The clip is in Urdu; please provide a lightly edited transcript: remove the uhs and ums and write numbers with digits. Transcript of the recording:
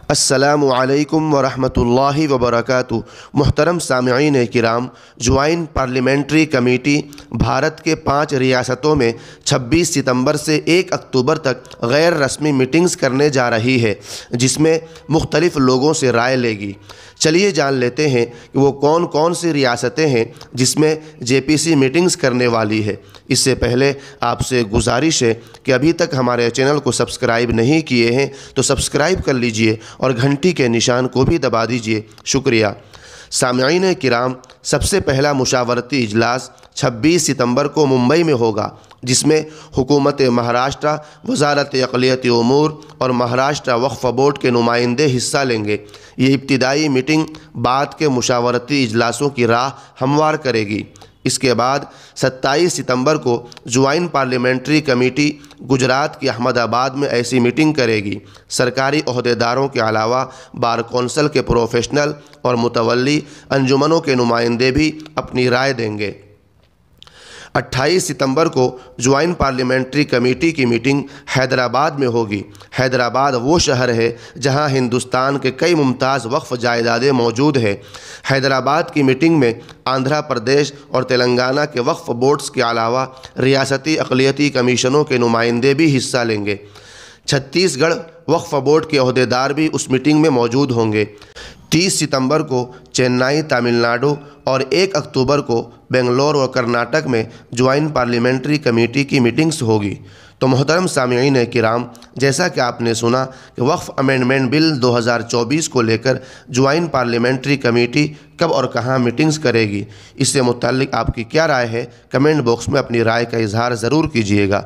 السلام علیکم ورحمۃ اللہ وبرکاتہ۔ محترم سامعین کرام، جوائنٹ پارلیمنٹری کمیٹی بھارت کے 5 ریاستوں میں 26 ستمبر سے 1 اکتوبر تک غیر رسمی میٹنگز کرنے جا رہی ہے، جس میں مختلف لوگوں سے رائے لے گی۔ چلیے جان لیتے ہیں کہ وہ کون کون سی ریاستیں ہیں جس میں JPC میٹنگز کرنے والی ہے۔ اس سے پہلے آپ سے گزارش ہے کہ ابھی تک ہمارے چینل کو سبسکرائب نہیں کیے ہیں تو سبسکرائب کر لیجئے اور گھنٹی کے نشان کو بھی دبا دیجئے۔ شکریہ۔ سامعین کرام، سب سے پہلا مشاورتی اجلاس 26 ستمبر کو ممبئی میں ہوگا، جس میں حکومت مہاراشٹر، وزارت اقلیتی امور اور مہاراشٹر وقف بورڈ کے نمائندے حصہ لیں گے۔ یہ ابتدائی میٹنگ بعد کے مشاورتی اجلاسوں کی راہ ہموار کرے گی۔ اس کے بعد 27 ستمبر کو جوائنٹ پارلیمنٹری کمیٹی گجرات کے احمد آباد میں ایسی میٹنگ کرے گی۔ سرکاری عہدیداروں کے علاوہ بار کونسل کے پروفیشنل اور متولی انجمنوں کے نمائندے بھی اپنی رائے دیں گے۔ 28 ستمبر کو جوائنٹ پارلیمنٹری کمیٹی کی میٹنگ حیدرآباد میں ہوگی۔ حیدرآباد وہ شہر ہے جہاں ہندوستان کے کئی ممتاز وقف جائیدادیں موجود ہیں۔ حیدرآباد کی میٹنگ میں آندھرا پردیش اور تلنگانہ کے وقف بورڈز کے علاوہ ریاستی اقلیتی کمیشنوں کے نمائندے بھی حصہ لیں گے۔ چھتیس گڑھ وقف بورڈ کے عہدیدار بھی اس میٹنگ میں موجود ہوں گے۔ 30 ستمبر کو چنئی، تامل ناڈو اور 1 اکتوبر کو بنگلور اور کرناٹک میں جوائنٹ پارلیمنٹری کمیٹی کی میٹنگز ہوگی۔ تو محترم سامعین کرام، جیسا کہ آپ نے سنا کہ وقف امینڈمنٹ بل 2024 کو لے کر جوائنٹ پارلیمنٹری کمیٹی کب اور کہاں میٹنگز کرے گی، اس سے متعلق آپ کی کیا رائے ہے؟ کمنٹ باکس میں اپنی رائے کا اظہار ضرور کیجیے گا۔